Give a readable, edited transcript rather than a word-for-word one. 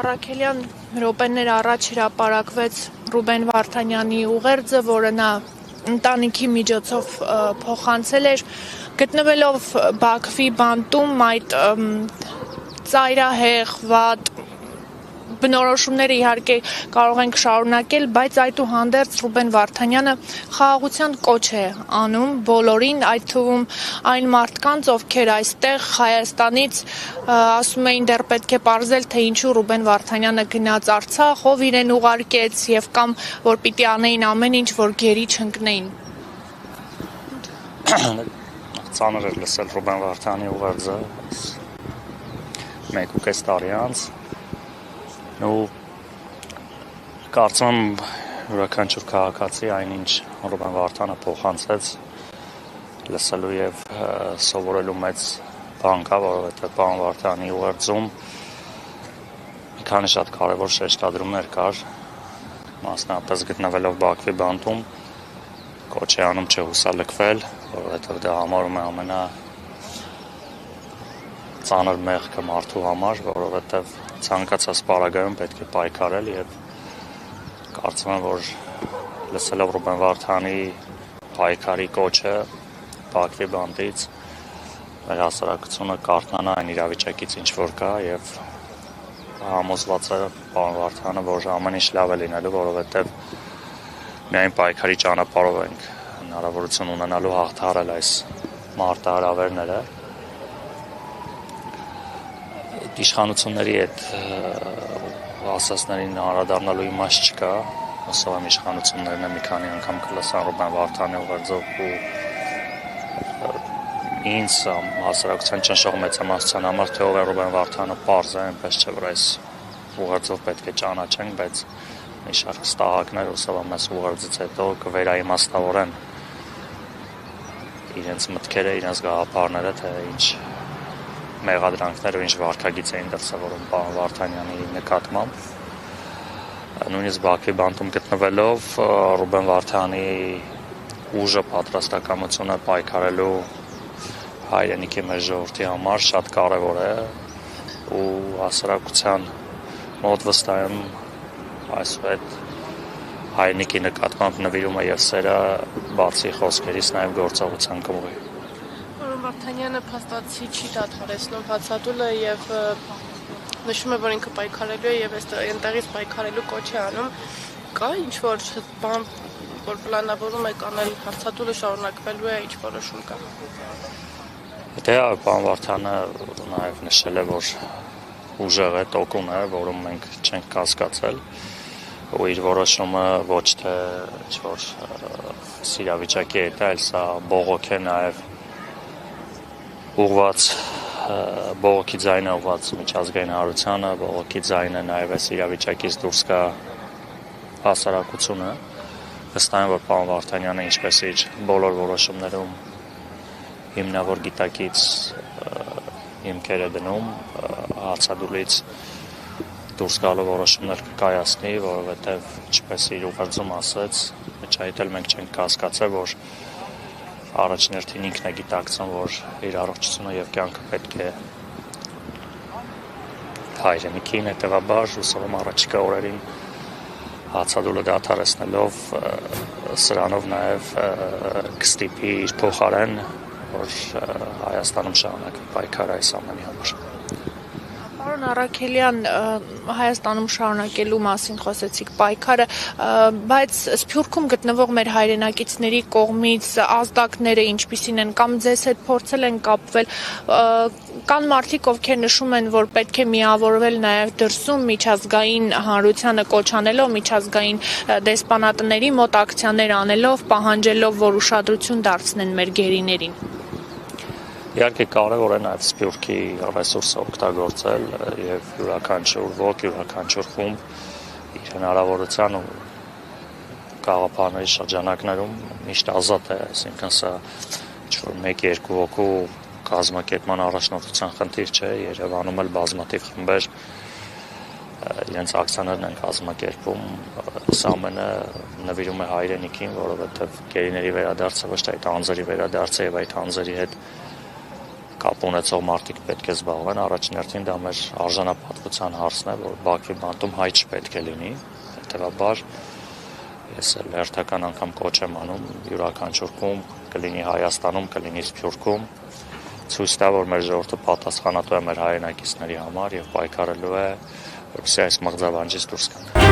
Առաքելյան րոպեներ առաջ հրապարակվեց Ռուբեն Վարդանյանի ուղերձը, որը նա ընտանիքի միջոցով փոխանցել էր, գտնվելով Բաքվի բանտում այդ ծայրահեղ, վատ բնորոշումները իհարկե կարող ենք շարունակել, բայց այդուհանդերձ Ռուբեն Վարդանյանը խաղաղության կոչ է անում բոլորին, այդ թվում այն մարդկանց, ովքեր այստեղ Հայաստանից ասում էին դեռ պետք է պարզել, թե ինչու Ռուբեն Վարդանյանը գնաց Արցախ, ով իրեն ուղարկեց եւ կամ որ պիտի անեին ամեն ինչ, որ գերի չընկնեին։ Ծանր էր լսել Ռուբեն Վարդանի ուղերձը 1.5 տարի անց։ ու կարծում եմ յուրաքանչյուր քաղաքացի այնինչ Ռուբեն Վարդանը փոխանցեց լսելու եւ սովորելու մեծ բան կա, որովհետեւ պարոն Վարդանի ուղերձում մի քանի շատ կարեւոր շեշտադրումներ կար, մասնավորապես գտնվելով Բաքվի բանտում կոչ է անում չհուսալքվել, որովհետեւ դա համարում է ամենա ծանր մեղքը մարդու համար, որովհետև ցանկացած պարագայում պետք է պայքարել եւ կարծում եմ, որ լսելով Ռուբեն Վարդանի պայքարի կոչը Բաքվի բանտից մեր հասարակությունը կարթնանա այն իրավիճակից ինչ որ կա եւ համոզված է պարոն Վարդանը, որ ամեն ինչ լավ է լինելու, որովհետև միայն պայքարի ճանապարհով ենք հնարավորություն ունենալու հաղթահարել այս մարտահրավերները։ Իշխանությունների հետ ասածներին անդրադառնալու իմաստ չկա, հուսով եմ իշխանություններն մի քանի անգամ կլսան Ռուբեն Վարդանի ուղերձով ու ինձ հասարակության ճնշող մեծամասնության համար թե ով է Ռուբեն Վարդանը պարզ է, այնպես չէ, որ այս ուղերձով պետք է ճանաչենք, բայց մի շարք ստահակներ հուսով եմ այս ուղերձից հետո կվերաիմաստավորեն իրենց մտքերը, իրենց գաղափարները, թե ինչ մեղադրանքներ ու ինչ վարքագիծ էին դրսևորում պարոն Վարդանյանի նկատմամբ։ Նույնիսկ Բաքվի բանտում գտնվելով Ռուբեն Վարդանի ուժը պատրաստակամությունը պայքարելու հայրենիքի մեր ժողովրդի համար շատ կարևոր է ու հասարակության մոտ վստահ եմ այսուհետ հայրենիքի նկատմամբ նվիրումը եւ սերը բացի խոսքերից նաեւ գործողության կողմի։ Վարդանյանը փաստացի չի դադարեցնում հացադուլը եւ նշում է, որ ինքը պայքարելու է եւ այնտեղից պայքարելու կոչ է անում։ Կա ինչ որ բան, որ պլանավորում եք անել, հացադուլը շարունակվելու է, ինչ որոշում կա։ Դե պարոն Վարդանը նաեւ նշել է, որ ուժեղ է, տոկուն է, որում մենք չենք կասկածել ու իր որոշումը ոչ թե ինչ որ սիրավիճակի հետ է, այլ սա բողոք է նաեւ ուղված բողոքի ձայնը ուղված միջազգային հանրությանը, բողոքի ձայնը նաև այս իրավիճակից դուրս գա հասարակությունը։ Վստահ եմ, որ պարոն Վարդանյանը ինչպես իր բոլոր որոշումներում հիմնավոր գիտակից հիմքեր է դնում, հացադուլից դուրս գալու որոշումներ կկայացնի, որովհետև ինչպես իր ուղերձում ասեց, այդ էլ մենք չենք կասկածել, որ առաջներթին ինքն է գիտակցում, որ իր առողջությունը եւ կյանքը պետք է հայրենիքին, հետեւաբար հուսով եմ առաջիկա օրերին հացադուլը դադարեցնելով սրանով նաեւ կստիպի իր փոխարեն, որ Հայաստանում շարունակվի պայքարը այս ամենի համար։ Պարոն Առաքելյան, Հայաստանում շարունակելու մասին խոսեցիք պայքարը, բայց Սփյուռքում գտնվող մեր հայրենակիցների կողմից ազդակները ինչպիսին են կամ ձեզ հետ փորձել են կապվել, կան մարդիկ, ովքեր նշում են, որ պետք է միավորվել նաև դրսում միջազգային հանրությանը կոչ անելով, միջազգային դեսպանատների մոտ ակցիաներ անելով, պահանջելով, որ ուշադրություն դարձնեն մեր գերիներին։ Իհարկե կարևոր է նաև Սփյուռքի ռեսուրսը օգտագործել եւ յուրաքանչյուր ոք, յուրաքանչյուր խումբ իր հնարավորության ու գաղափարների շրջանակներում միշտ ազատ է, այսինքն սա ինչ-որ 1-2 հոգու կազմակերպման առաջնորդության խնդիր չէ, Երևանում էլ բազմաթիվ խմբեր իրենց ակցիաներն են կազմակերպում, սա ամենը նվիրում է հայրենիքին, որովհետև գերիների վերադարձը ոչ թե այդ անձերի վերադարձը եւ այդ անձերի հետ կապ ունեցող մարդիկ պետք է զբաղվեն, առաջին հերթին դա մեր արժանապատվության հարցն է, որ Բաքվի բանտում հայ չպետք է լինի, հետևաբար ես էլ հերթական անգամ կոչ եմ անում յուրաքանչյուր խումբ, կլինի Հայաստանում, կլինի Սփյուռքում, ցույց տա, որ մեր ժողովուրդը պատասխանատու է մեր հայրենակիցների համար եւ պայքարելու է, որպեսզի այս մղձավանջից դուրս գանք։